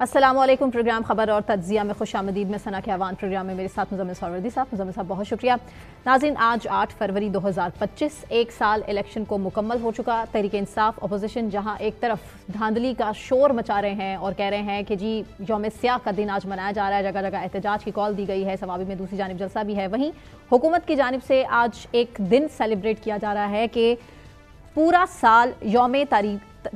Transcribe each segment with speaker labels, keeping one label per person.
Speaker 1: السلام علیکم۔ پروگرام خبر اور تجزیہ میں خوش آمدید۔ میں ثنا کیوان، پروگرام میں میرے ساتھ مزمل سہروردی صاحب۔ مزمل صاحب بہت شکریہ۔ ناظرین، آج 8 فروری 2025 ایک سال الیکشن کو مکمل ہو چکا۔ تحریک انصاف اپوزیشن جہاں ایک طرف دھاندلی کا شور مچا رہے ہیں اور کہہ رہے ہیں کہ جی یوم سیاہ کا دن آج منایا جا رہا ہے، جگہ جگہ احتجاج کی کال دی گئی ہے، سوابی میں دوسری جانب جلسہ بھی ہے، وہیں حکومت کی جانب سے آج ایک دن سیلیبریٹ کیا جا رہا ہے کہ پورا سال یوم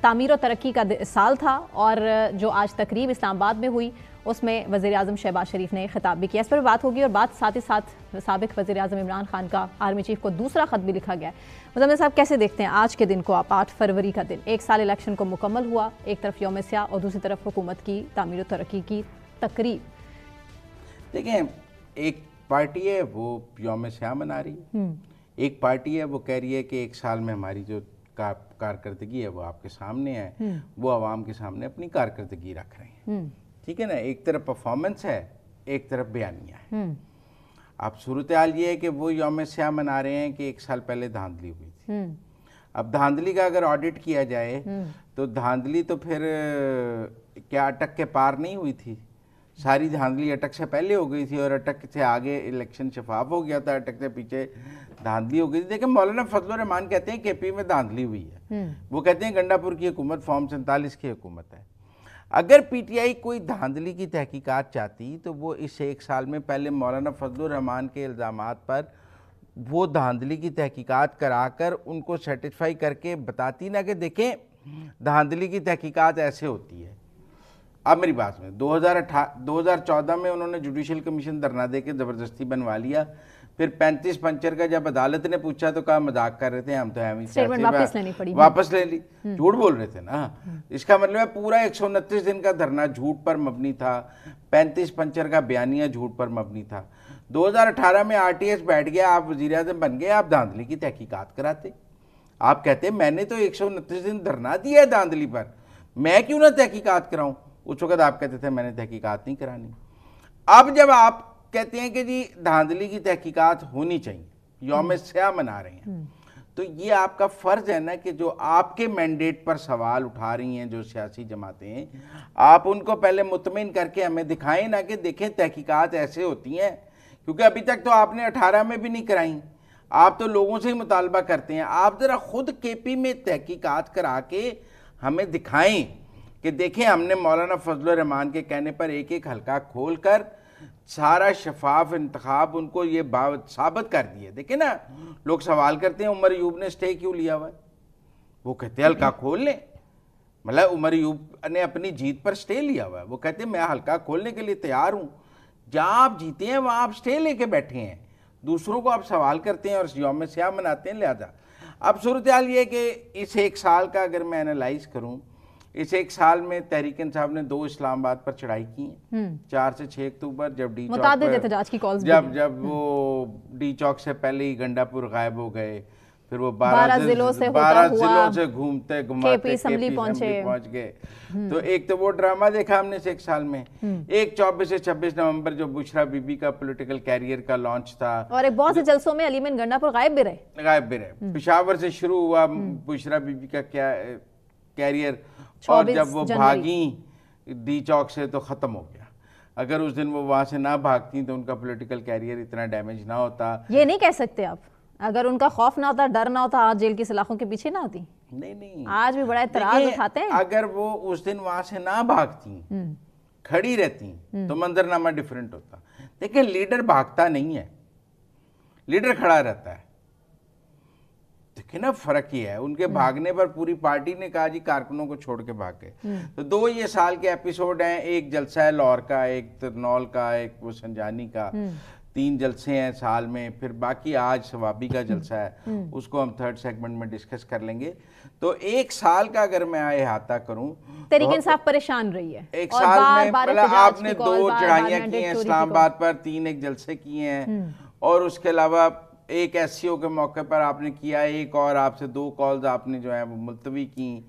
Speaker 1: تعمیر و ترقی کا سال تھا، اور جو آج تقریب اسلام آباد میں ہوئی اس میں وزیر اعظم شہباز شریف نے خطاب بھی کیا۔ اس پر بات ہوگی، اور بات ساتھ ہی ساتھ سابق وزیر اعظم عمران خان کا آرمی چیف کو دوسرا خط بھی لکھا گیا ہے۔ مزمل صاحب کیسے دیکھتے ہیں آج کے دن کو آپ؟ 8 فروری کا دن، ایک سال الیکشن کو مکمل ہوا، ایک طرف یوم سیاہ اور دوسری طرف حکومت کی تعمیر و ترقی کی تقریب۔
Speaker 2: دیکھیں، ایک پارٹی ہے وہ یوم سیاہ منا رہی ہے، ایک پارٹی ہے وہ کہہ رہی ہے کہ ایک سال میں ہماری جو کارکردگی ہے وہ آپ کے سامنے ہے، وہ عوام کے سامنے اپنی کارکردگی رکھ رہے ہیں، ٹھیک ہے نا۔ ایک طرف پرفارمنس ہے، ایک طرف بیانیہ ہے۔ اب صورتحال یہ ہے کہ وہ یوم سیاہ منا رہے ہیں کہ ایک سال پہلے دھاندلی ہوئی تھی۔ اب دھاندلی کا اگر آڈٹ کیا جائے تو دھاندلی تو پھر کیا اٹک کے پار نہیں ہوئی تھی، ساری دھاندلی اٹک سے پہلے ہو گئی تھی، اور اٹک سے آگے الیکشن شفاف ہو گیا تھا، اٹک سے پیچھے دھاندلی ہو گئی تھی۔ دیکھیں، مولانا فضل الرحمان کہتے ہیں کہ پی میں دھاندلی ہوئی ہے، وہ کہتے ہیں گنڈا پور کی حکومت فارم 47 کی حکومت ہے۔ اگر پی ٹی آئی کوئی دھاندلی کی تحقیقات چاہتی تو وہ اس ایک سال میں پہلے مولانا فضل الرحمان کے الزامات پر وہ دھاندلی کی تحقیقات کرا کر ان کو سیٹسفائی کر کے بتاتی نا کہ دیکھیں دھاندلی کی تحقیقات ایسے ہوتی ہے۔ اب میری بات میں 2014 میں انہوں نے جوڈیشل کمیشن دھرنا دے کے زبردستی بنوا لیا، پھر 35 پنچر کا جب عدالت نے پوچھا تو کہا مذاق کر رہے تھے ہم، تو واپس لے لی، جھوٹ بول رہے تھے نا۔ اس کا مطلب ہے پورا 129 دن کا دھرنا جھوٹ پر مبنی تھا، 35 پنچر کا بیانیہ جھوٹ پر مبنی تھا۔ 2018 میں آر ٹی ایس بیٹھ گیا، آپ وزیر اعظم بن گئے، آپ دھاندلی کی تحقیقات کراتے۔ آپ کہتے میں نے تو 129 دن دھرنا دیا ہے دھاندلی پر، میں کیوں نہ تحقیقات کراؤں؟ اس وقت آپ کہتے تھے میں نے تحقیقات نہیں کرانی۔ اب جب آپ کہتے ہیں کہ جی دھاندلی کی تحقیقات ہونی چاہیے، یوم سیاہ منا رہے ہیں، تو یہ آپ کا فرض ہے نا کہ جو آپ کے مینڈیٹ پر سوال اٹھا رہی ہیں جو سیاسی جماعتیں ہیں، آپ ان کو پہلے مطمئن کر کے ہمیں دکھائیں نا کہ دیکھیں تحقیقات ایسے ہوتی ہیں، کیونکہ ابھی تک تو آپ نے 18 میں بھی نہیں کرائیں، آپ تو لوگوں سے ہی مطالبہ کرتے ہیں۔ آپ ذرا خود کے پی میں تحقیقات کرا کے ہمیں دکھائیں کہ دیکھیں ہم نے مولانا فضل الرحمان کے کہنے پر ایک ایک حلقہ کھول کر سارا شفاف انتخاب ان کو یہ ثابت کر دیے۔ دیکھیں نا، لوگ سوال کرتے ہیں عمر ایوب نے سٹے کیوں لیا ہوا ہے، وہ کہتے ہیں حلقہ کھول لیں، مطلب عمر ایوب نے اپنی جیت پر سٹے لیا ہوا ہے، وہ کہتے ہیں میں حلقہ کھولنے کے لیے تیار ہوں۔ جہاں آپ جیتے ہیں وہاں آپ سٹے لے کے بیٹھے ہیں، دوسروں کو آپ سوال کرتے ہیں اور یوم سیاہ مناتے ہیں۔ لہذا اب صورتحال یہ ہے کہ اس ایک سال کا اگر میں انالائز کروں، اس ایک سال میں تحریک انصاف نے 2 اسلام آباد پر چڑھائی کی ہیں، 4 سے 6 اکتوبر، جب ڈی چوک جب وہ ڈی چوک سے پہلے ہی گنڈا پور غائب ہو گئے، پھر وہ 12 ضلعوں سے گھومتے گھماتے اسمبلی پہنچ گئے۔ تو ایک تو وہ ڈرامہ دیکھا ہم نے اس ایک سال میں۔ ایک 24 سے 26 نومبر جو بشرا بی بی کا پولیٹیکل کیریئر کا لانچ تھا، اور ایک بہت سے جلسوں میں علی مین گنڈا پور غائب بھی رہے۔ پشاور سے شروع ہوا بشرا بی بی کا کیریئر، اور جب وہ بھاگیں ڈی چوک سے تو ختم ہو گیا۔ اگر اس دن وہ وہاں سے نہ بھاگتی تو ان کا پولیٹیکل کیریئر اتنا ڈیمیج نہ ہوتا۔
Speaker 1: یہ نہیں کہہ سکتے آپ، اگر ان کا خوف نہ ہوتا، ڈر نہ ہوتا، آج جیل کی سلاخوں کے پیچھے نہ ہوتی؟
Speaker 2: نہیں،
Speaker 1: آج بھی بڑا اعتراض اٹھاتے ہیں۔
Speaker 2: اگر وہ اس دن وہاں سے نہ بھاگتی، کھڑی رہتی تو منظرنامہ ڈیفرنٹ ہوتا۔ دیکھیں، لیڈر بھاگتا نہیں ہے، لیڈر کھڑا رہتا ہے۔ دیکھیں نا، فرق یہ ہے، ان کے بھاگنے پر پوری پارٹی نے کہا جی کارکنوں کو چھوڑ کے بھاگ گئے۔ تو 2 یہ سال کے ایپیسوڈ ہیں، ایک جلسہ ہے لاہور کا، ایک ترنول کا، ایک وہ سنجانی کا، 3 جلسے ہیں سال میں، پھر باقی آج ثوابی کا جلسہ ہے، اس کو ہم 3rd سیگمنٹ میں ڈسکس کر لیں گے۔ تو ایک سال کا اگر میں احاطہ کروں،
Speaker 1: تحریک انصاف پریشان رہی ہے،
Speaker 2: ایک سال میں آپ نے 2 چڑھائیاں کی ہیں اسلام آباد پر، 3 ایک جلسے کیے ہیں، اور اس کے علاوہ ایک ایس سی او کے موقع پر آپ نے کیا، ایک اور آپ سے 2 کالز آپ نے جو ہیں وہ ملتوی کی۔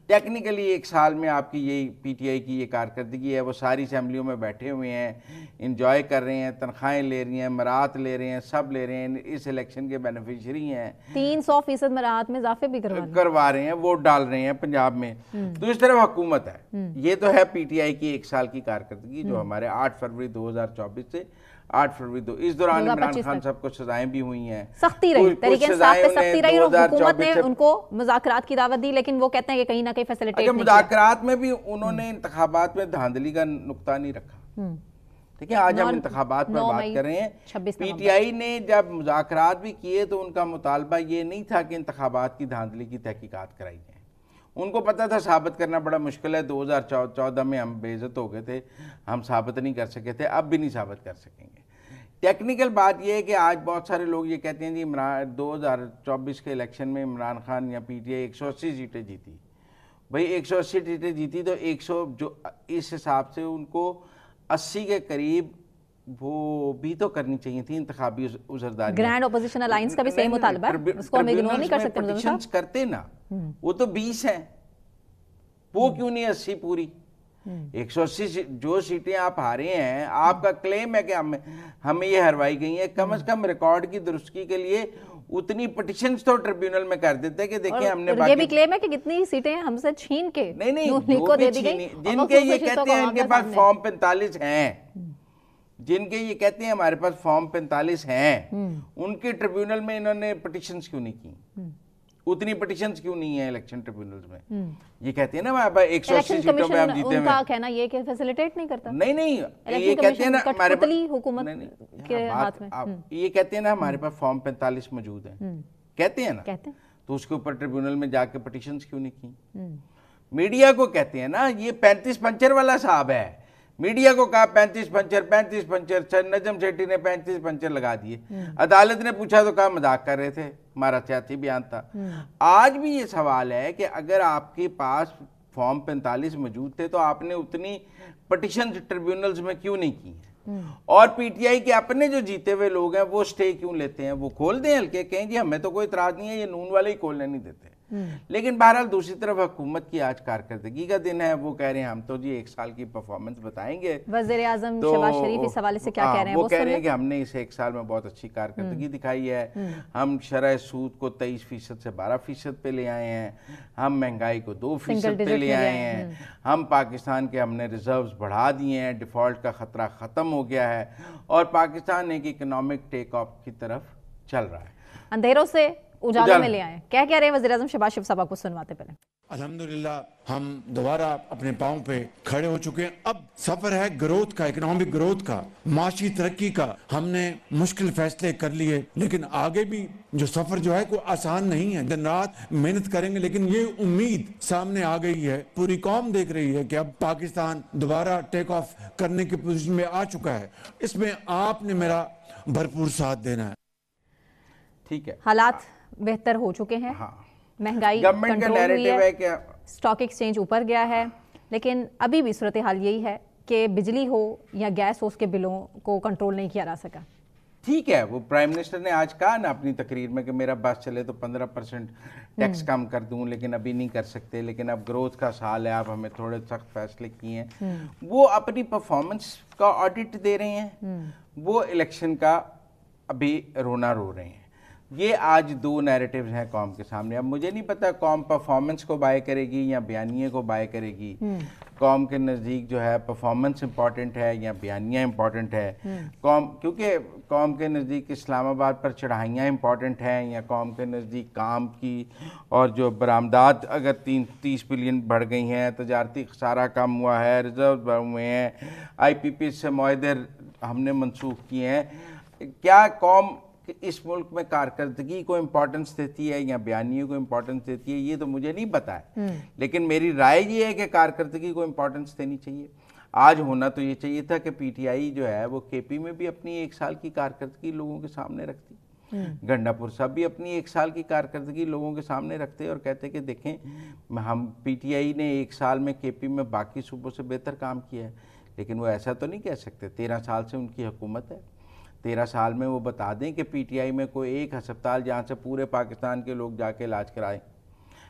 Speaker 2: ٹیکنیکلی ایک سال میں آپ کی یہی پی ٹی آئی کی یہ کارکردگی ہے، وہ ساری اسمبلیوں میں بیٹھے ہوئے ہیں، انجوائے کر رہے ہیں، تنخواہیں لے رہی ہیں، مراعات لے رہے ہیں، سب لے رہے ہیں، اس الیکشن کے بینیفیشری ہیں،
Speaker 1: 300% مراعات میں اضافے بھی
Speaker 2: کروا رہے ہیں، ووٹ ڈال رہے ہیں پنجاب میں. تو اس طرح حکومت ہے. یہ تو ہے پی ٹی آئی کی ایک سال کی کارکردگی جو ہمارے 8 فروری 2024 سے 8 فروری اس دوران عمران خان صاحب کو سزائیں بھی ہوئی ہیں،
Speaker 1: سختی رہی، تحریک انصاف پہ سختی رہی، اور حکومت نے ان کو مذاکرات کی دعوت دی، لیکن وہ کہتے ہیں کہ کہیں نہ کہیں فیسیلیٹیٹ نہیں کیا.
Speaker 2: مذاکرات میں بھی انہوں نے انتخابات میں دھاندلی کا نقطہ نہیں رکھا. ٹھیک ہے، آج ہم انتخابات پر بات کر رہے ہیں. پی ٹی آئی نے جب مذاکرات بھی کیے تو ان کا مطالبہ یہ نہیں تھا کہ انتخابات کی دھاندلی کی تحقیقات کرائی جائیں. ان کو پتہ تھا ثابت کرنا بڑا مشکل ہے. 2014 میں ہم بے عزت ہو گئے تھے، ہم ثابت نہیں کر سکے تھے، اب بھی نہیں ثابت کر سکیں گے. ٹیکنیکل بات یہ ہے کہ آج بہت سارے لوگ یہ کہتے ہیں جی 2024 کے الیکشن میں عمران خان یا پی ٹی آئی 180 سیٹیں جیتی. بھئی 180 سیٹیں جیتی تو 100 جو اس حساب سے ان کو 80 کے قریب وہ بھی تو کرنی چاہیے تھی انتخابی عذرداری.
Speaker 1: گرینڈ اپوزیشن الائنس کا بھی صحیح مطالبہ ہے، اس کو ہم اگنور نہیں کر سکتے.
Speaker 2: پٹیشنز کرتے نا، وہ تو 20 ہیں، وہ کیوں نہیں 80 پوری؟ 180 جو سیٹیں آپ ہارے ہیں، آپ کا کلیم ہے کہ ہمیں یہ ہروائی گئی ہیں، کم از کم ریکارڈ کی درستگی کے لیے اتنی پٹیشنز تو ٹریبیونل میں کر دیتے کہ دیکھیں ہم نے
Speaker 1: یہ بھی کلیم ہے کہ کتنی سیٹیں ہم سے چھین کے
Speaker 2: نہیں جو بھی چھینی، جن کے یہ کہتے ہیں ان کے پاس فارم 45 ہیں، جن کے یہ کہتے ہیں ہمارے پاس فارم 45 ہیں، ان کے ٹریبیونل میں انہوں نے پٹیشنز کیوں نہیں کی؟ اتنی پٹیشنز کیوں نہیں ہیں الیکشن ٹریبیونلز میں؟ یہ کہتے ہیں نا 180 سیٹوں میں ہم جیتے ہیں.
Speaker 1: ان کا کہنا یہ کہ فیسیلیٹیٹ نہیں کرتا.
Speaker 2: نہیں یہ کہتے ہیں نا ہمارے پاس
Speaker 1: حکومت کے ہاتھ میں،
Speaker 2: یہ کہتے ہیں نا ہمارے پاس فارم 45 موجود ہیں، کہتے ہیں نا، تو اس کے اوپر ٹریبیونل میں جا کے پٹیشنز کیوں نہیں کی؟ میڈیا کو کہتے ہیں نا یہ 35 پنچر والا صاحب ہے. میڈیا کو کہا 35 پنچر، نجم سیٹھی نے 35 پنچر لگا دیے. عدالت نے پوچھا تو کہا مذاق کر رہے تھے، ہمارا سیاسی بیان تھا. آج بھی یہ سوال ہے کہ اگر آپ کے پاس فارم 45 موجود تھے تو آپ نے اتنی پٹیشن ٹریبیونلز میں کیوں نہیں کی ہیں؟ اور پی ٹی آئی کے اپنے جو جیتے ہوئے لوگ ہیں وہ سٹے کیوں لیتے ہیں؟ وہ کھول دیں ہلکے، کہیں جی ہمیں تو کوئی اعتراض نہیں ہے، یہ نون والے ہی کھولنے نہیں دیتے. لیکن بہرحال دوسری طرف حکومت کی آج کارکردگی کا دن ہے، وہ کہہ رہے ہیں ہم تو جی 1 سال کی پرفارمنس بتائیں گے.
Speaker 1: وزیر اعظم شہباز شریف اس حوالے سے کیا کہہ رہے ہیں؟
Speaker 2: وہ کہہ رہے ہیں کہ ہم نے اس 1 سال میں بہت اچھی کارکردگی دکھائی ہے. ہم شرح سود کو 23% سے 12% پہ لے آئے ہیں، ہم مہنگائی کو 2% پہ لے آئے ہیں، ہم پاکستان کے ہم نے ریزروز بڑھا دیے ہیں، ڈیفالٹ کا خطرہ ختم ہو گیا ہے، اور پاکستان ایک اکنامک ٹیک آف کی طرف چل رہا ہے.
Speaker 1: اندھیروں سے اجالوں میں لے آئے. کیا کہہ رہے ہیں وزیر اعظم شہباز شریف صاحب؟ آپ کو سنواتے پہلے.
Speaker 3: الحمدللہ ہم دوبارہ اپنے پاؤں پہ کھڑے ہو چکے ہیں. اب سفر ہے گروتھ کا، اکنامک گروتھ کا، معاشی ترقی کا. ہم نے مشکل فیصلے کر لیے، لیکن آگے بھی جو سفر جو ہے کوئی آسان نہیں ہے. دن رات محنت کریں گے، لیکن یہ امید سامنے آ گئی ہے، پوری قوم دیکھ رہی ہے کہ اب پاکستان دوبارہ ٹیک آف کرنے کی پوزیشن میں آ چکا ہے. اس میں آپ نے میرا بھرپور ساتھ دینا ہے.
Speaker 2: ٹھیک ہے،
Speaker 1: حالات بہتر ہو چکے ہیں، مہنگائی کنٹرول ہوئی ہے، اسٹاک ایکسچینج اوپر گیا ہے، لیکن ابھی بھی صورتحال یہی ہے کہ بجلی ہو یا گیس ہو، اس کے بلوں کو کنٹرول نہیں کیا جا سکا.
Speaker 2: ٹھیک ہے، وہ پرائم منسٹر نے آج کہا نا اپنی تقریر میں کہ میرا بس چلے تو 15% ٹیکس کم کر دوں، لیکن ابھی نہیں کر سکتے، لیکن اب گروتھ کا سال ہے، اب ہمیں تھوڑے سخت فیصلے کیے ہیں. وہ اپنی پرفارمنس کا آڈٹ دے رہے ہیں، وہ الیکشن کا ابھی رونا رو رہے ہیں. یہ آج 2 نیریٹیوز ہیں قوم کے سامنے. اب مجھے نہیں پتا قوم پرفارمنس کو بائے کرے گی یا بیانیے کو بائے کرے گی. قوم کے نزدیک جو ہے پرفارمنس امپورٹنٹ ہے یا بیانیہ امپورٹنٹ ہے. کیونکہ قوم کے نزدیک اسلام آباد پر چڑھائیاں امپورٹنٹ ہیں، یا قوم کے نزدیک کام کی اور جو برآمدات اگر 30 بلین بڑھ گئی ہیں، تجارتی خسارہ کم ہوا ہے، ریزرو بڑھ ہوئے ہیں، IPP سے معاہدے ہم نے منسوخ کیے ہیں. کیا قوم اس ملک میں کارکردگی کو امپورٹنس دیتی ہے یا بیانیے کو امپورٹنس دیتی ہے؟ یہ تو مجھے نہیں پتا ہے، لیکن میری رائے یہ ہے کہ کارکردگی کو امپورٹنس دینی چاہیے. آج ہونا تو یہ چاہیے تھا کہ پی ٹی آئی جو ہے وہ KP میں بھی اپنی 1 سال کی کارکردگی لوگوں کے سامنے رکھتی، گنڈا پور صاحب بھی اپنی 1 سال کی کارکردگی لوگوں کے سامنے رکھتے اور کہتے کہ دیکھیں ہم PTI نے 1 سال میں KP میں باقی صوبوں سے بہتر کام کیا ہے. لیکن وہ ایسا تو نہیں کہہ سکتے. 13 سال سے ان کی حکومت ہے، 13 سال میں وہ بتا دیں کہ PTI میں کوئی ایک ہسپتال جہاں سے پورے پاکستان کے لوگ جا کے علاج کرائیں.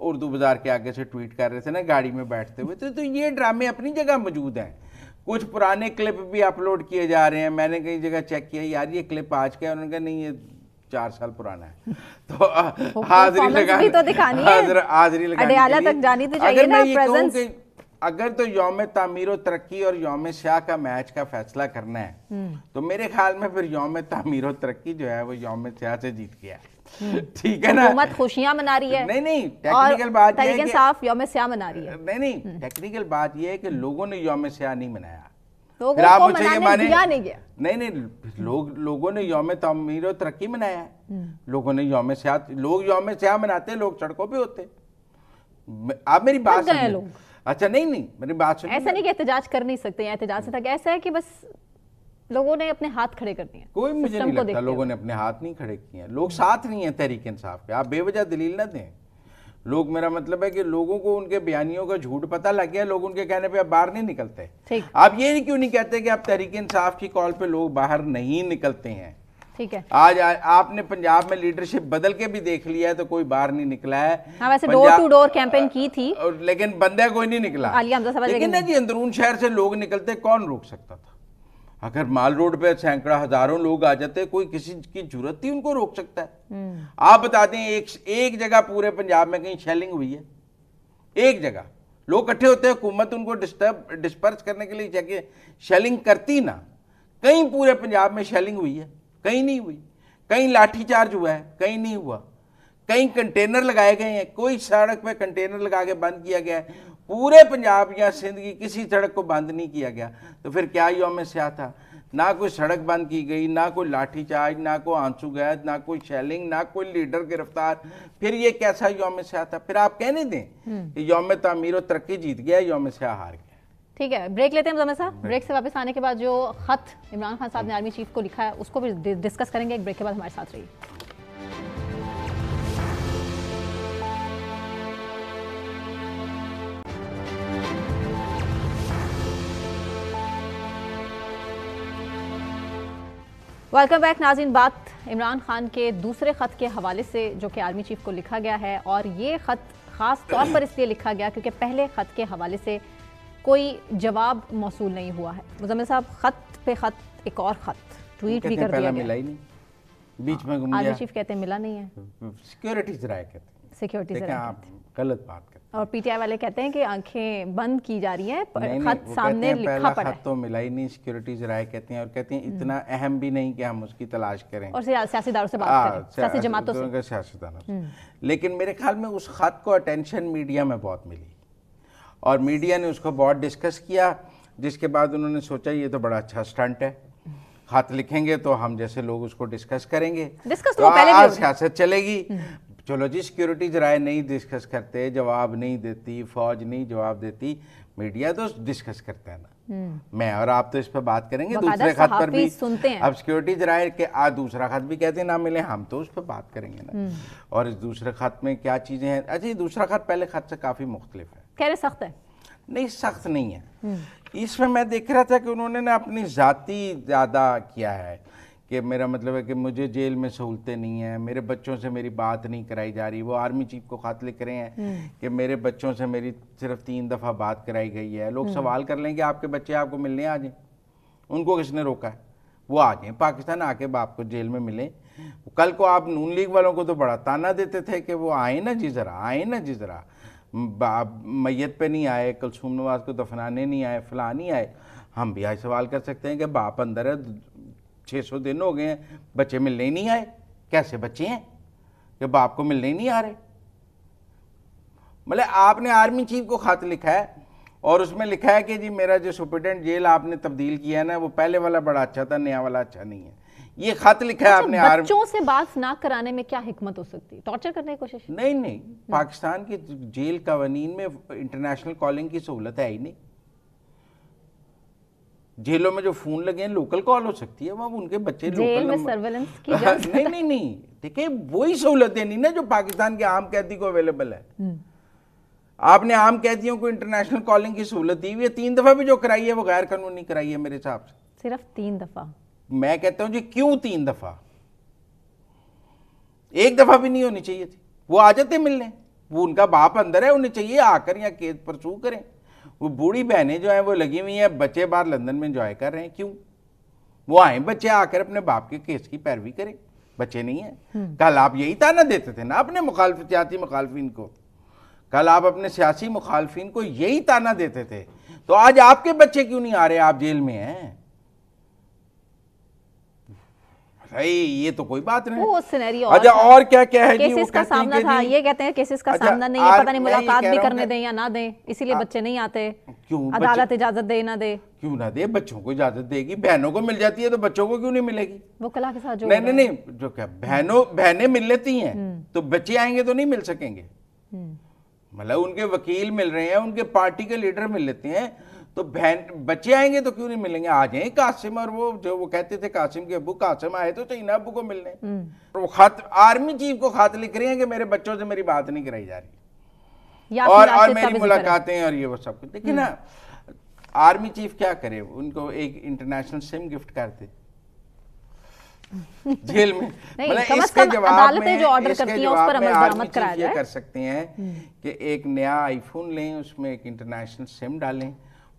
Speaker 2: اردو بازار کے آگے سے ٹویٹ کر رہے تھے نا گاڑی میں بیٹھتے ہوئے. تو یہ ڈرامے اپنی جگہ موجود ہیں. کچھ پرانے کلپ بھی اپلوڈ کیے جا رہے ہیں. میں نے کئی جگہ چیک کیا, یار یہ کلپ آج کا ہے, انہوں نے کہا نہیں یہ 4 سال پرانا ہے. تو حاضری لگانے اگر میں یہ کہوں کہ اگر تو یوم تعمیر و ترقی اور یوم سیاہ کا میچ کا فیصلہ کرنا ہے تو میرے خیال میں پھر یوم تعمیر و ترقی جو ہے وہ یوم سیاہ سے جیت گیا. ٹھیک ہے نا,
Speaker 1: حکومت خوشیاں منا رہی ہے.
Speaker 2: نہیں ٹیکنیکل بات یہ ہے
Speaker 1: تحریک انصاف یوم سیاہ منا رہی ہے.
Speaker 2: نہیں ٹیکنیکل بات یہ ہے کہ لوگوں نے یوم سیاہ نہیں منایا.
Speaker 1: لوگوں کو منانے دیا نہیں گیا.
Speaker 2: نہیں لوگوں نے یوم تعمیر و ترقی منایا ہے. لوگوں نے یوم سیاہ, لوگ یوم سیاہ مناتے, لوگ سڑکوں پہ ہوتے. آپ میری بات سمجھیں. اچھا نہیں میری بات سنیں.
Speaker 1: ایسا نہیں کہ احتجاج کر نہیں سکتے ہیں, احتجاج سے تک ایسا ہے کہ بس لوگوں نے اپنے ہاتھ کھڑے کر دیے.
Speaker 2: کوئی مجھے نہیں لگتا لوگوں نے اپنے ہاتھ نہیں کھڑے کیے ہیں. لوگ ساتھ نہیں ہیں تحریک انصاف کے. آپ بے وجہ دلیل نہ دیں. لوگ, میرا مطلب ہے کہ لوگوں کو ان کے بیانیوں کا جھوٹ پتہ لگ گیا, لوگ ان کے کہنے پہ اب باہر نہیں نکلتے. آپ یہ کیوں نہیں کہتے کہ اب تحریک انصاف کی کال پہ لوگ باہر نہیں نکلتے ہیں؟
Speaker 1: ٹھیک ہے,
Speaker 2: آج آپ نے پنجاب میں لیڈرشپ بدل کے بھی دیکھ لیا ہے تو کوئی باہر نہیں نکلا ہے.
Speaker 1: ہاں ویسے ڈور ٹو ڈور کیمپین کی تھی
Speaker 2: لیکن بندہ کوئی نہیں نکلا. لیکن جی اندرون شہر سے لوگ نکلتے, کون روک سکتا تھا؟ اگر مال روڈ پہ سینکڑا ہزاروں لوگ آ جاتے, کوئی کسی کی ضرورت تھی ان کو روک سکتا ہے؟ آپ بتا دیں ایک جگہ پورے پنجاب میں کہیں شیلنگ ہوئی ہے؟ ایک جگہ لوگ اکٹھے ہوتے ہیں, حکومت ان کو ڈسپرس کرنے کے لیے چاہیے شیلنگ کرتی نا. کہیں پورے پنجاب میں شیلنگ ہوئی ہے؟ کہیں نہیں ہوئی. کہیں لاٹھی چارج ہوا ہے؟ کہیں نہیں ہوا. کہیں کنٹینر لگائے گئے ہیں؟ کوئی سڑک پہ کنٹینر لگا کے بند کیا گیا ہے؟ پورے پنجاب یا سندھ کی کسی سڑک کو بند نہیں کیا گیا. تو پھر کیا یوم سیاہ تھا؟ نہ کوئی سڑک بند کی گئی, نہ کوئی لاٹھی چارج, نہ کوئی آنسو گیس, نہ کوئی شیلنگ, نہ کوئی لیڈر گرفتار. پھر یہ کیسا یوم سیاہ تھا؟ پھر آپ کہنے دیں کہ یوم تعمیر و ترقی جیت گیا, یوم سیاہ ہار گیا.
Speaker 1: ٹھیک ہے, بریک لیتے ہیں مزمل صاحب. بریک سے واپس آنے کے بعد جو خط عمران خان صاحب نے آرمی چیف کو لکھا ہے اس کو بھی ڈسکس کریں گے. ایک بریک کے بعد ہمارے ساتھ رہیے. ویلکم بیک ناظرین. بات عمران خان کے دوسرے خط کے حوالے سے جو کہ آرمی چیف کو لکھا گیا ہے, اور یہ خط خاص طور پر اس لیے لکھا گیا کیونکہ پہلے خط کے حوالے سے کوئی جواب موصول نہیں ہوا ہے. مزمل صاحب, خط پہ خط, ایک اور خط ٹویٹ بھی کر دیا گیا.
Speaker 2: بیچ میں گم
Speaker 1: آرمی چیف کہتے ہیں ملا نہیں ہے,
Speaker 2: سیکیورٹی ذرائع کہتے ہیں.
Speaker 1: سیکیورٹی ذرائع,
Speaker 2: آپ غلط بات کرتے ہیں.
Speaker 1: اور پی ٹی آئی والے کہتے ہیں کہ آنکھیں بند کی جا رہی ہیں, خط سامنے لکھا پڑا ہے.
Speaker 2: خط تو ملا ہی نہیں, سیکیورٹی ذرائع کہتے ہیں, اور کہتے ہیں اتنا اہم بھی نہیں کہ ہم اس کی تلاش کریں, اور
Speaker 1: سیاسی داروں سے بات کریں, سیاسی جماعتوں سے,
Speaker 2: سیاستدانوں سے. لیکن میرے خیال میں اس خط کو اٹینشن میڈیا میں بہت ملی, اور میڈیا نے اس کو بہت ڈسکس کیا, جس کے بعد انہوں نے سوچا یہ تو بڑا اچھا سٹنٹ ہے, خط لکھیں گے تو ہم جیسے لوگ اس کو ڈسکس کریں گے, تو سیاست چلے گی. چلو جی, سیکیورٹی ذرائع نہیں ڈسکس کرتے, جواب نہیں دیتی, فوج نہیں جواب دیتی, میڈیا تو ڈسکس کرتا ہے نا. میں اور آپ تو اس پہ بات کریں گے دوسرے خط پر بھی. اب سیکیورٹی ذرائع کے دوسرا خط بھی کہتے ہیں نہ ملے, ہم تو اس پہ بات کریں گے نا. اور اس دوسرے خط میں کیا چیزیں ہیں؟ اچھا, دوسرا خط پہلے خط سے کافی مختلف ہے.
Speaker 1: کہہ رہے سخت ہے.
Speaker 2: نہیں, سخت نہیں ہے. اس میں دیکھ رہا تھا کہ انہوں نے اپنی ذاتی زیادہ کیا ہے, کہ میرا مطلب ہے کہ مجھے جیل میں سہولتیں نہیں ہیں, میرے بچوں سے میری بات نہیں کرائی جا رہی. وہ آرمی چیف کو خط لکھ رہے ہیں کہ میرے بچوں سے میری صرف 3 دفعہ بات کرائی گئی ہے. لوگ سوال کر لیں کہ آپ کے بچے آپ کو ملنے آ جائیں, ان کو کس نے روکا ہے؟ وہ آ جائیں پاکستان, آ کے باپ کو جیل میں ملیں. کل کو آپ نون لیگ والوں کو تو بڑا تانا دیتے تھے کہ وہ آئیں نا جی ذرا, آئیں نا جی ذرا, میت پہ نہیں آئے, کلثوم نواز کو دفنانے نہیں آئے, فلاں نہیں آئے. ہم بھی آج سوال کر سکتے ہیں کہ باپ اندر ہے, 600 دن ہو گئے ہیں, بچے ملنے ہی نہیں آئے. کیسے بچے ہیں کہ باپ کو ملنے ہی نہیں آ رہے؟ مطلب آپ نے آرمی چیف کو خط لکھا ہے, اور اس میں لکھا ہے کہ جی میرا جو سپرنٹینڈنٹ جیل آپ نے تبدیل کیا ہے نا, وہ پہلے والا بڑا اچھا تھا, نیا والا اچھا نہیں ہے. یہ خط لکھا ہے آپ نے.
Speaker 1: بچوں سے بات نہ کرانے میں کیا حکمت ہو سکتی ہے؟ ٹارچر کرنے کی کوشش؟
Speaker 2: نہیں, پاکستان کے جیل قوانین میں انٹرنیشنل کالنگ کی سہولت ہے ہی نہیں. جیلوں میں جو فون لگے ہیں لوکل کال ہو سکتی ہے, وہ ان کے بچے
Speaker 1: جیل میں سرویلنس کی
Speaker 2: نہیں دیکھیں, وہی سہولتیں نہیں نا جو پاکستان کے عام قیدی کو اویلیبل ہے. آپ نے عام قیدیوں کو انٹرنیشنل کالنگ کی سہولت دی ہوئی ہے, 3 دفعہ بھی جو کرائی ہے وہ غیر قانونی کرائی ہے میرے حساب سے.
Speaker 1: صرف 3 دفعہ؟
Speaker 2: میں کہتا ہوں جی کیوں 3 دفعہ؟ 1 دفعہ بھی نہیں ہونی چاہیے تھی, وہ آ جاتے ملنے. وہ ان کا باپ اندر ہے, انہیں چاہیے آ کر یا کیس پرسو کریں. وہ بوڑھی بہنیں جو ہیں وہ لگی ہوئی ہیں, بچے باہر لندن میں انجوائے کر رہے ہیں, کیوں؟ وہ آئیں بچے آ کر اپنے باپ کے کیس کی پیروی کریں. بچے نہیں ہیں. کل آپ یہی تانا دیتے تھے نا اپنے سیاسی مخالفین کو, کل آپ اپنے سیاسی مخالفین کو یہی تانا دیتے تھے, تو آج آپ کے بچے کیوں نہیں آ رہے, آپ جیل میں ہیں؟ یہ تو کوئی بات نہیں.
Speaker 1: وہ سینیریو
Speaker 2: اچھا اور کیا کیا ہے جی,
Speaker 1: کیسز کا سامنا تھا, یہ کہتے ہیں کیسز کا سامنا نہیں ہے, پتہ نہیں ملاقات بھی کرنے دیں یا نہ دیں, اسی لیے بچے نہیں آتے.
Speaker 2: کیوں
Speaker 1: عدالت اجازت دے نہ دے؟
Speaker 2: کیوں نہ دے, بچوں کو اجازت دے گی. بہنوں کو مل جاتی ہے تو بچوں کو کیوں نہیں ملے گی؟
Speaker 1: وہ کلا کے ساتھ جو
Speaker 2: نہیں, جو کیا بہنیں مل لیتی ہیں تو بچے آئیں گے تو نہیں مل سکیں گے. مطلب ان کے وکیل مل رہے ہیں, ان کے پارٹی کے لیڈر مل لیتے ہیں, تو بچے آئیں گے تو کیوں نہیں ملیں گے؟ آ جائیں قاسم, اور وہ کہتے تھے قاسم کے ابو, قاسم آئے تو چاہیے نا ابو کو ملنے. وہ خط آرمی چیف کو خط لکھ رہے ہیں کہ میرے بچوں سے میری بات نہیں کرائی جا رہی, اور میری ملاقاتیں اور یہ وہ سب کچھ. دیکھیں نا آرمی چیف کیا کرے, ان کو ایک انٹرنیشنل سم گفٹ کرتے جیل میں. اس کے جواب میں یہ کر سکتے ہیں کہ ایک نیا آئی فون لیں, اس میں ایک انٹرنیشنل سم ڈالیں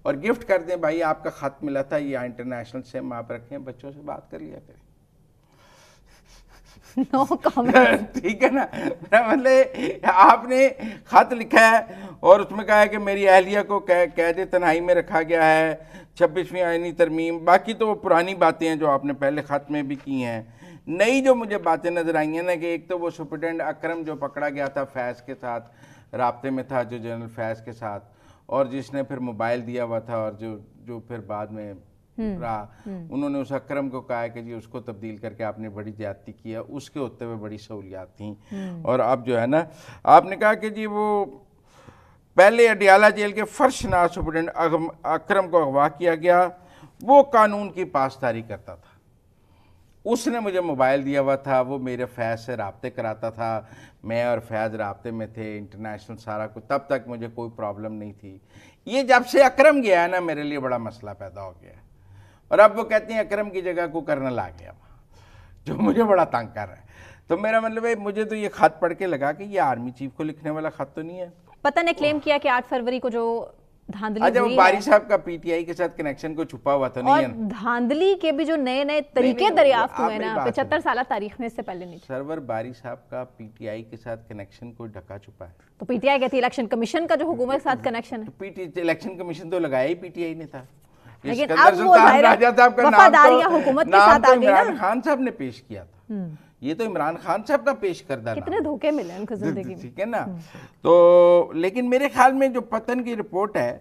Speaker 2: اور گفٹ کر دیں, بھائی آپ کا خط ملا تھا, یہ انٹرنیشنل سم آپ رکھیں, بچوں سے بات کر لیا کریں. ٹھیک ہے نا, مطلب آپ نے خط لکھا ہے اور اس میں کہا ہے کہ میری اہلیہ کو قید تنہائی میں رکھا گیا ہے, 26ویں آئینی ترمیم. باقی تو وہ پرانی باتیں ہیں جو آپ نے پہلے خط میں بھی کی ہیں. نئی جو مجھے باتیں نظر آئی ہیں نا, کہ ایک تو وہ سپرنٹینڈنٹ اکرم جو پکڑا گیا تھا, فیض کے ساتھ رابطے میں تھا, جو جنرل فیض کے ساتھ, اور جس نے پھر موبائل دیا ہوا تھا, اور جو پھر بعد میں رہا, انہوں نے اس اکرم کو کہا کہ جی اس کو تبدیل کر کے آپ نے بڑی زیادتی کی ہے, اس کے ہوتے ہوئے بڑی سہولیات تھیں. اور اب جو ہے نا آپ نے کہا کہ جی وہ پہلے اڈیالہ جیل کے فرش ناز سپرنٹینڈنٹ اکرم کو اغوا کیا گیا, وہ قانون کی پاسداری کرتا تھا, اس نے مجھے موبائل دیا ہوا تھا, وہ میرے فیض سے رابطے کراتا تھا, میں اور فیض رابطے میں تھے انٹرنیشنل سارا کچھ, تب تک مجھے کوئی پرابلم نہیں تھی. یہ جب سے اکرم گیا ہے نا میرے لیے بڑا مسئلہ پیدا ہو گیا ہے, اور اب وہ کہتے ہیں اکرم کی جگہ کو کرنل آ گیا, جو مجھے بڑا تنگ کر رہا ہے. تو میرا مطلب ہے مجھے تو یہ خط پڑھ کے لگا کہ یہ آرمی چیف کو لکھنے والا خط تو نہیں ہے.
Speaker 1: پتہ نے کلیم کیا کہ 8 فروری کو جو دھاندلی
Speaker 2: ہوئی ہے, وہ باری صاحب کا پی ٹی آئی کے ساتھ کنیکشن کو چھپا ہوا تو نہیں ہے,
Speaker 1: اور دھاندلی کے بھی جو نئے نئے طریقے دریافت ہوئے نا 75 سالہ تاریخ میں, اس سے پہلے نہیں.
Speaker 2: سرور باری صاحب کا پی ٹی آئی کے ساتھ کنیکشن کو ڈھکا چھپا ہے.
Speaker 1: تو پی ٹی آئی کہتی ہے الیکشن کمیشن کا جو حکومت کے ساتھ کنیکشن ہے,
Speaker 2: الیکشن کمیشن تو لگایا ہی پی ٹی آئی نے تھا.
Speaker 1: لیکن اب وہ وفاداریاں حکومت کے ساتھ آ گئی نا,
Speaker 2: عمران خان صاحب نے پیش کیا تھا, یہ تو عمران خان صاحب کا پیش کردہ.
Speaker 1: کتنے دھوکے ملے ان کو زندگی میں,
Speaker 2: ٹھیک ہے نا. تو لیکن میرے خیال میں جو پتن کی رپورٹ ہے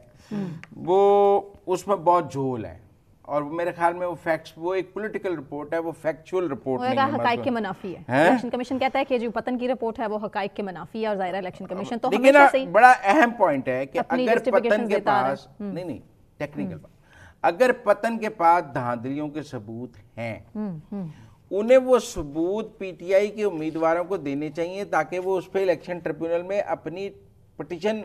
Speaker 2: وہ اس میں بہت جھول ہے, اور میرے خیال میں وہ فیکٹس, وہ ایک پولیٹیکل رپورٹ ہے, وہ فیکچول رپورٹ نہیں ہے,
Speaker 1: حقائق کے منافی ہے. الیکشن کمیشن کہتا ہے کہ جو پتن کی رپورٹ ہے وہ حقائق کے منافی ہے, اور ظاہر الیکشن کمیشن تو ہمیشہ سے
Speaker 2: بڑا اہم پوائنٹ ہے کہ اگر پتن کے پاس نہیں ٹیکنیکل بات, اگر پتن کے پاس دھاندلیوں کے ثبوت ہیں, انہیں وہ ثبوت پی ٹی آئی کے امیدواروں کو دینے چاہیے, تاکہ وہ اس پہ الیکشن ٹریبیونل میں اپنی پٹیشن,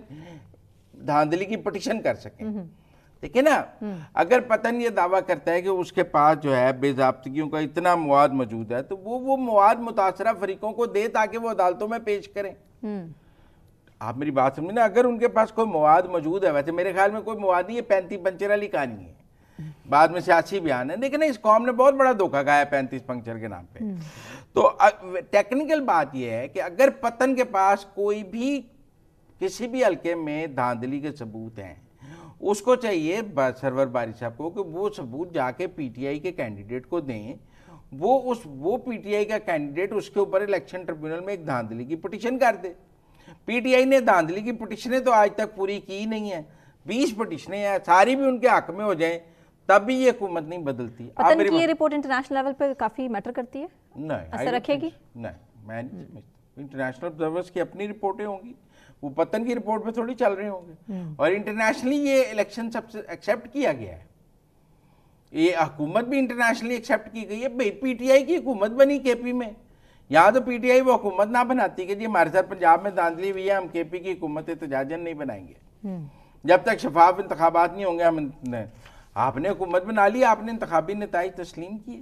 Speaker 2: دھاندلی کی پٹیشن کر سکیں. ٹھیک ہے نا. اگر پتن یہ دعویٰ کرتا ہے کہ اس کے پاس جو ہے بے ضابطگیوں کا اتنا مواد موجود ہے, تو وہ مواد متاثرہ فریقوں کو دے تاکہ وہ عدالتوں میں پیش کریں. آپ میری بات سمجھیں نا, اگر ان کے پاس کوئی مواد موجود ہے, ویسے میرے خیال میں کوئی مواد نہیں ہے, 35 پنچر والی کہانی ہے, بعد میں سیاسی بیان ہے, لیکن اس قوم نے بہت بڑا دھوکہ کھایا ہے 35 پنچر کے نام پہ. تو ٹیکنیکل بات یہ ہے کہ اگر پتن کے پاس کوئی بھی کسی بھی حلقے میں دھاندلی کے ثبوت ہیں, اس کو چاہیے سرور باری صاحب کو کہ وہ ثبوت جا کے پی ٹی آئی کے کینڈیڈیٹ کو دیں, وہ پی ٹی آئی کا کینڈیڈیٹ اس کے اوپر الیکشن ٹریبیونل میں ایک دھاندلی کی پٹیشن کر دے. پی ٹی آئی نے دھاندلی کی پٹیشنیں تو آج تک پوری کی نہیں ہیں, 20 پٹیشنیں ہیں, ساری بھی ان کے حق میں ہو جائیں تب بھی یہ حکومت نہیں بدلتی.
Speaker 1: پتن کی یہ رپورٹ انٹرنیشنل لیول پہ کافی میٹر کرتی ہے, اثر رکھے گی؟
Speaker 2: نہیں, میں نہیں سمجھتا. انٹرنیشنل آبزرورز کی اپنی رپورٹیں ہوں گی, وہ پتن کی رپورٹ پہ تھوڑی چل رہے ہوں گے. اور انٹرنیشنلی یہ الیکشن سب سے ایکسیپٹ کیا گیا ہے, یہ حکومت بھی انٹرنیشنلی ایکسیپٹ کی گئی ہے. پی ٹی آئی کی حکومت بنی کے پی میں, یہاں تو پی ٹی آئی وہ حکومت نہ بناتی کہ جی ہمارے ساتھ پنجاب میں دھاندلی ہوئی ہے, ہم کے پی کی حکومت احتجاجاً نہیں بنائیں گے, جب تک شفاف انتخابات نہیں ہوں گے. آپ نے حکومت بنا لی, آپ نے انتخابی نتائج تسلیم کیے,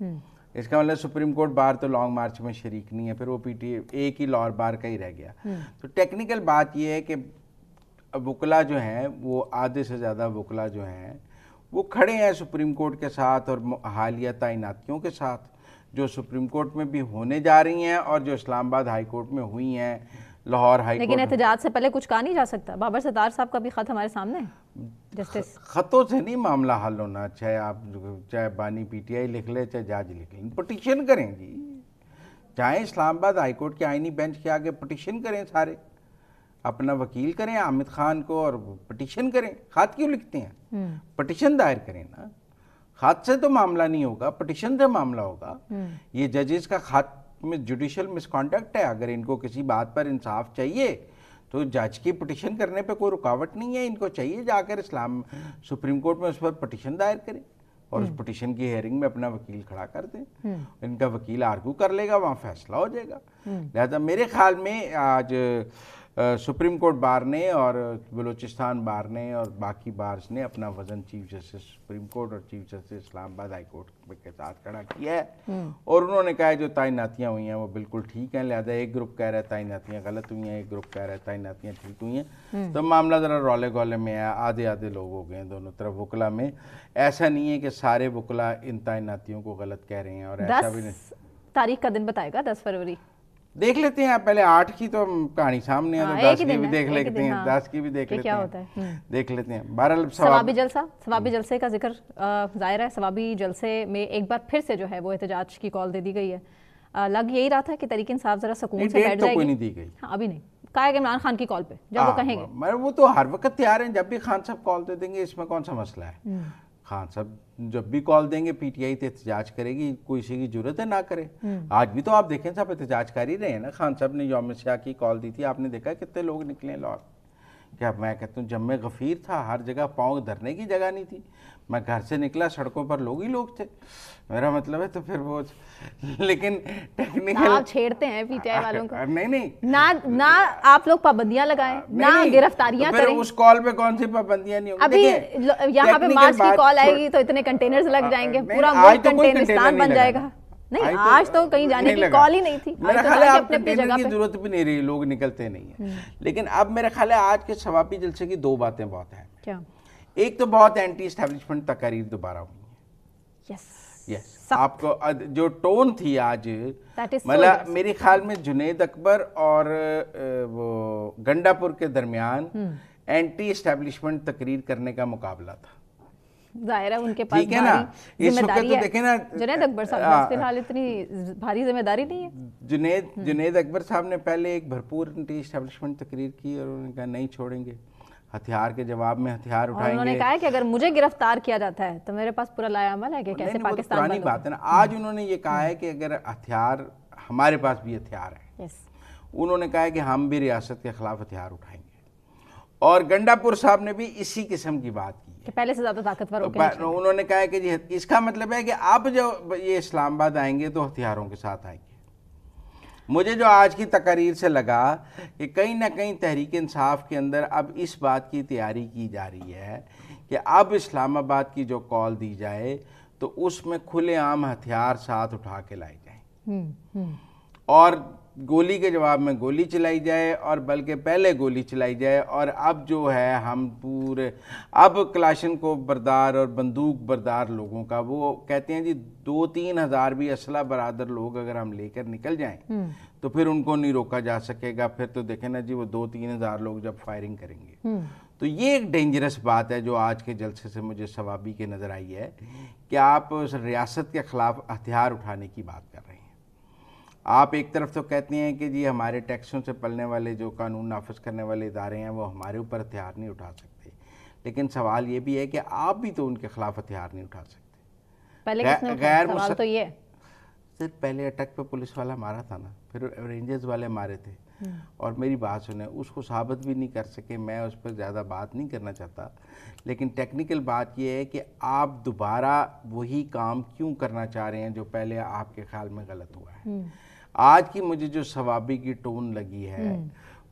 Speaker 2: اس کا مطلب سپریم کورٹ بار تو لانگ مارچ میں شریک نہیں ہے، پھر وہ پی ٹی اے ایک ہی لاہور بار کا ہی رہ گیا. تو ٹیکنیکل بات یہ ہے کہ وکلا جو ہیں وہ آدھے سے زیادہ وکلا جو ہیں وہ کھڑے ہیں سپریم کورٹ کے ساتھ اور حالیہ تعیناتیوں کے ساتھ جو سپریم کورٹ میں بھی ہونے جا رہی ہیں اور جو اسلام آباد ہائی کورٹ میں ہوئی ہیں، لاہور ہائی کورٹ.
Speaker 1: لیکن احتجاج سے پہلے کچھ کہا نہیں جا سکتا. بابر ستار صاحب کا بھی خط ہمارے سامنے ہے جسٹس.
Speaker 2: خطوں سے نہیں معاملہ حل ہونا، چاہے بانی پی ٹی آئی لکھ لے چاہے جج لکھ لیں، پٹیشن کریں جی. چاہے اسلام آباد ہائی کورٹ کے آئینی بینچ کے آگے پٹیشن کریں، سارے اپنا وکیل کریں حامد خان کو اور پٹیشن کریں. خط کیوں لکھتے ہیں؟ پٹیشن دائر کریں نا. خط سے تو معاملہ نہیں ہوگا، پٹیشن سے معاملہ ہوگا. یہ ججز کا خط میں جوڈیشل مس کانڈکٹ ہے. اگر ان کو کسی بات پر انصاف چاہیے تو جج کی پٹیشن کرنے پہ کوئی رکاوٹ نہیں ہے. ان کو چاہیے جا کر سپریم کورٹ میں اس پر پٹیشن دائر کریں اور اس پٹیشن کی ہیئرنگ میں اپنا وکیل کھڑا کر دیں. ان کا وکیل آرگو کر لے گا، وہاں فیصلہ ہو جائے گا. لہذا میرے خیال میں آج سپریم کورٹ بار نے اور بلوچستان بار نے اور باقی بارز نے اپنا وزن چیف جسٹس سپریم کورٹ اور چیف جسٹس اسلام آباد ہائی کورٹ کے ساتھ کھڑا کیا ہے. اور انہوں نے کہا ہے جو تعیناتیاں ہوئی ہیں وہ بالکل ٹھیک ہیں. لہذا ایک گروپ کہہ رہا ہے تعیناتیاں غلط ہوئی ہیں، ایک گروپ کہہ رہا ہے تعیناتیاں ٹھیک ہوئی ہیں. تو معاملہ ذرا رولے گولے میں ہے، آدھے آدھے لوگ ہو گئے ہیں دونوں طرف وکلا میں. ایسا نہیں ہے کہ سارے وکلا ان تعیناتیوں کو غلط کہہ رہے ہیں. اور ایسا بھی نہیں.
Speaker 1: 10 تاریخ کا دن بتائے گا، 10 فروری.
Speaker 2: دیکھ لیتے ہیں پہلے 8 کی تو کہانی سامنے ہے تو 10 کی بھی دیکھ لیتے ہیں، 10 کی بھی دیکھ لیتے ہیں، دیکھ لیتے ہیں. بہرحال
Speaker 1: ثوابی جلسے کا ذکر ظاہر ہے. ثوابی جلسے میں ایک بار پھر سے جو ہے وہ احتجاج کی کال دے دی گئی ہے. لگ یہی رہا تھا کہ تحریک انصاف ذرا سکون سے بیٹھ جائے گی.
Speaker 2: کوئی نہیں دی گئی.
Speaker 1: ہاں ابھی نہیں کہا کہ عمران خان کی کال پہ جب وہ کہیں گے.
Speaker 2: وہ تو ہر وقت تیار ہیں، جب بھی خان صاحب کال دے دیں گے. اس میں کون سا مسئلہ ہے؟ خان صاحب جب بھی کال دیں گے پی ٹی آئی تو احتجاج کرے گی، کوئی اسی کی ضرورت ہے نہ کرے. آج بھی تو آپ دیکھیں صاحب احتجاج کر ہی رہے ہیں نا. خان صاحب نے یوم سیاہ کی کال دی تھی، آپ نے دیکھا کتنے لوگ نکلے لاہور. کیا میں کہتا ہوں جم غفیر تھا، ہر جگہ پاؤں دھرنے کی جگہ نہیں تھی. میں گھر سے نکلا سڑکوں پر لوگ ہی لوگ تھے. میرا مطلب ہے تو پھر وہ لیکن ٹیکنیکل
Speaker 1: آپ چھیڑتے ہیں پی ٹی آئی والوں کو.
Speaker 2: نہیں
Speaker 1: نہ آپ لوگ پابندیاں لگائیں نہ گرفتاریاں کریں.
Speaker 2: اس کال پہ کون سی پابندیاں نہیں
Speaker 1: ابھی یہاں پہ مارچ کی کال آئے گی تو اتنے کنٹینرز لگ جائیں گے، پورا ملک کنٹینرستان بن جائے گا. نہیں آج تو کہیں جانے کی کال ہی نہیں تھی.
Speaker 2: میرا خیال ہے آپ کنٹینر کی ضرورت بھی نہیں رہی، لوگ نکلتے نہیں ہیں. لیکن اب میرا خیال ہے آج کے ثوابی جلسے کی 2 باتیں بہت ہیں.
Speaker 1: کیا؟
Speaker 2: ایک تو بہت اینٹی اسٹیبلشمنٹ تقاریر دوبارہ ہوئی ہیں. یس آپ کو جو ٹون تھی آج، مطلب میرے خیال میں جنید اکبر اور وہ گنڈا پور کے درمیان اینٹی اسٹیبلشمنٹ تقریر کرنے کا مقابلہ تھا.
Speaker 1: ظاہر ہے ان کے پاس بھاری ذمہ داری ہے. جنید اکبر صاحب فی الحال اتنی بھاری ذمہ داری نہیں ہے.
Speaker 2: جنید اکبر صاحب نے پہلے ایک بھرپور اینٹی اسٹیبلشمنٹ تقریر کی اور انہوں نے کہا نہیں چھوڑیں گے، ہتھیار کے جواب میں ہتھیار اٹھائیں گے.
Speaker 1: انہوں نے کہا کہ اگر مجھے گرفتار کیا جاتا ہے تو میرے پاس پورا لائے عمل ہے کہ کیسے پاکستان
Speaker 2: پرانی بات ہے نا. آج انہوں نے یہ کہا ہے کہ اگر ہتھیار ہمارے پاس بھی ہتھیار ہے. انہوں نے کہا ہے کہ ہم بھی ریاست کے خلاف ہتھیار اٹھائیں گے. اور گنڈا پور صاحب نے بھی اسی قسم کی بات کی
Speaker 1: کہ پہلے سے زیادہ طاقتور ہو کے
Speaker 2: انہوں نے کہا ہے کہ اس کا مطلب ہے کہ اب جو یہ اسلام آباد آئیں گے تو ہتھیاروں کے ساتھ آئیں گے. مجھے جو آج کی تقاریر سے لگا کہ کہیں نہ کہیں تحریک انصاف کے اندر اب اس بات کی تیاری کی جا رہی ہے کہ اب اسلام آباد کی جو کال دی جائے تو اس میں کھلے عام ہتھیار ساتھ اٹھا کے لائے جائیں اور گولی کے جواب میں گولی چلائی جائے، اور بلکہ پہلے گولی چلائی جائے. اور اب جو ہے ہم پورے اب کلاشن کو بردار اور بندوق بردار لوگوں کا وہ کہتے ہیں جی 2-3 ہزار بھی اسلحہ برادر لوگ اگر ہم لے کر نکل جائیں تو پھر ان کو نہیں روکا جا سکے گا. پھر تو دیکھیں نا جی وہ 2-3 ہزار لوگ جب فائرنگ کریں گے. تو یہ ایک ڈینجرس بات ہے جو آج کے جلسے سے مجھے ثوابی کے نظر آئی ہے کہ آپ ریاست کے خلاف ہتھیار اٹھانے کی بات کر رہے ہیں. آپ ایک طرف تو کہتے ہیں کہ جی ہمارے ٹیکسوں سے پلنے والے جو قانون نافذ کرنے والے ادارے ہیں وہ ہمارے اوپر ہتھیار نہیں اٹھا سکتے، لیکن سوال یہ بھی ہے کہ آپ بھی تو ان کے خلاف ہتھیار نہیں اٹھا سکتے. غیر
Speaker 1: سوال تو یہ ہے
Speaker 2: صرف پہلے اٹک پہ پولیس والا مارا تھا نا، پھر رینجرز والے مارے تھے. اور میری بات سنیں، اس کو ثابت بھی نہیں کر سکے. میں اس پر زیادہ بات نہیں کرنا چاہتا، لیکن ٹیکنیکل بات یہ ہے کہ آپ دوبارہ وہی کام کیوں کرنا چاہ رہے ہیں جو پہلے آپ کے خیال میں غلط ہوا ہے. آج کی مجھے جو ثوابی کی ٹون لگی ہے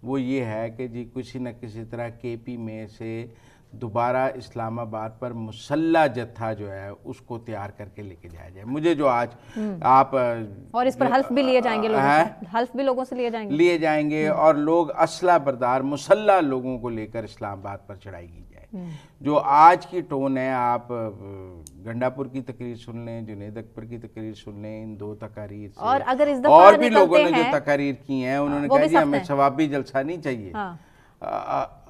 Speaker 2: وہ یہ ہے کہ جی کسی نہ کسی طرح کے پی میں سے دوبارہ اسلام آباد پر مسلح جتھا جو ہے اس کو تیار کر کے لے کے جایا جائے. مجھے جو آج آپ
Speaker 1: اور اس پر حلف بھی لیے جائیں گے لوگوں سے, حلف بھی لوگوں سے لیے جائیں گے
Speaker 2: اور لوگ اسلحہ بردار مسلح لوگوں کو لے کر اسلام آباد پر چڑھائی کی جائے. جو آج کی ٹون ہے, آپ گنڈا پور کی تقریر سن لیں, جنید اکبر کی تقریر سن لیں, ان 2 تقاریر سے
Speaker 1: اور اگر اس دفعہ
Speaker 2: اور بھی لوگوں نے جو تقاریر کی ہیں انہوں نے کہا جی ہمیں ثوابی جلسہ نہیں چاہیے.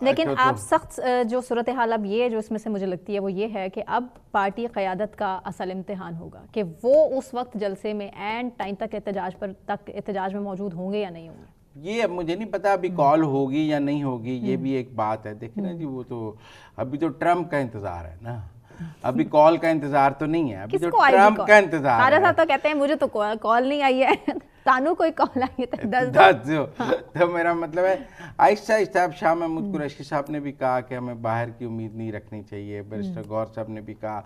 Speaker 1: لیکن آپ سخت جو صورتحال اب یہ جو اس میں سے مجھے لگتی ہے وہ یہ ہے کہ اب پارٹی قیادت کا اصل امتحان ہوگا کہ وہ اس وقت جلسے میں اینڈ ٹائم تک احتجاج میں موجود ہوں گے یا نہیں ہوں گے.
Speaker 2: یہ اب مجھے نہیں پتا ابھی کال ہوگی یا نہیں ہوگی, یہ بھی ایک بات ہے. دیکھیں نا جی, وہ تو ابھی تو ٹرمپ کا انتظار ہے نا, ابھی کال کا انتظار تو نہیں ہے, ابھی تو ٹرمپ کا انتظار ہے.
Speaker 1: سارے صاحب تو کہتے ہیں مجھے تو کال نہیں آئی ہے, تانو کوئی کال آئی ہے 10
Speaker 2: دو. تو میرا مطلب ہے آہستہ آہستہ. اب شاہ محمود قریشی صاحب نے بھی کہا کہ ہمیں باہر کی امید نہیں رکھنی چاہیے, بیرسٹر غور صاحب نے بھی کہا.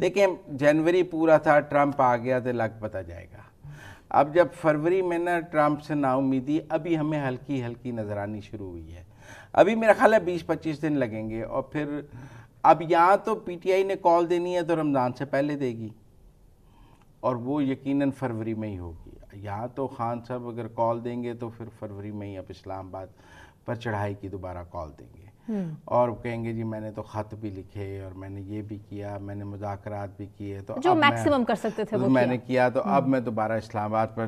Speaker 2: دیکھیں جنوری پورا تھا, ٹرمپ آ گیا تو لگ پتہ جائے گا. اب جب فروری میں نا ٹرمپ سے نا امیدی ابھی ہمیں ہلکی ہلکی نظر آنی شروع ہوئی ہے. ابھی میرا خیال ہے 20-25 دن لگیں گے, اور پھر اب یہاں تو پی ٹی آئی نے کال دینی ہے تو رمضان سے پہلے دے گی, اور وہ یقیناً فروری میں ہی ہوگی. یہاں تو خان صاحب اگر کال دیں گے تو پھر فروری میں ہی اب اسلام آباد پر چڑھائی کی دوبارہ کال دیں گے, اور کہیں گے جی میں نے تو خط بھی لکھے اور میں نے یہ بھی کیا, میں نے مذاکرات بھی کیے, تو
Speaker 1: جو میکسیمم کر سکتے تھے وہ
Speaker 2: میں نے کیا, تو اب میں دوبارہ اسلام آباد پر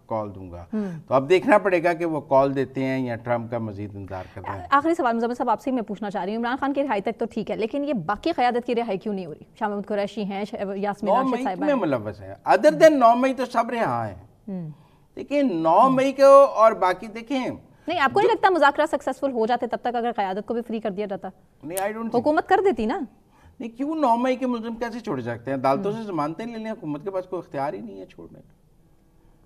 Speaker 2: کال دوں گا. تو اب دیکھنا پڑے گا کہ وہ کال دیتے ہیں یا ٹرمپ کا مزید انتظار کرتے ہیں.
Speaker 1: آخری سوال مزمل صاحب آپ سے میں پوچھنا چاہ رہی ہوں, عمران خان کی رہائی تک تو ٹھیک ہے, لیکن یہ باقی قیادت کی رہائی کیوں نہیں ہو رہی؟ شاہ محمود قریشی ہیں, یاسمین راشد صاحبہ
Speaker 2: میں ملوث ہے, ادر دین 9 مئی تو سب رہا ہیں. دیکھیں 9 مئی کو اور باقی دیکھیں
Speaker 1: نہیں, آپ کو نہیں لگتا مذاکرات سکسیسفل ہو جاتے تب تک اگر قیادت کو بھی فری کر دیا جاتا؟
Speaker 2: نہیں,
Speaker 1: حکومت کر دیتی نا.
Speaker 2: نہیں, کیوں 9 مئی کے ملزم کیسے چھوڑ سکتے ہیں؟ عدالتوں سے ضمانتیں لے لیں, حکومت کے پاس کوئی اختیار ہی نہیں ہے چھوڑنے کا.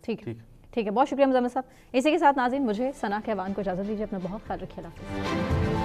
Speaker 1: ٹھیک ہے, بہت شکریہ مزمل صاحب. اسی کے ساتھ ناظرین مجھے ثنا کیوان کو اجازت دیجیے, اپنا بہت خیال رکھیے. اللہ حافظ.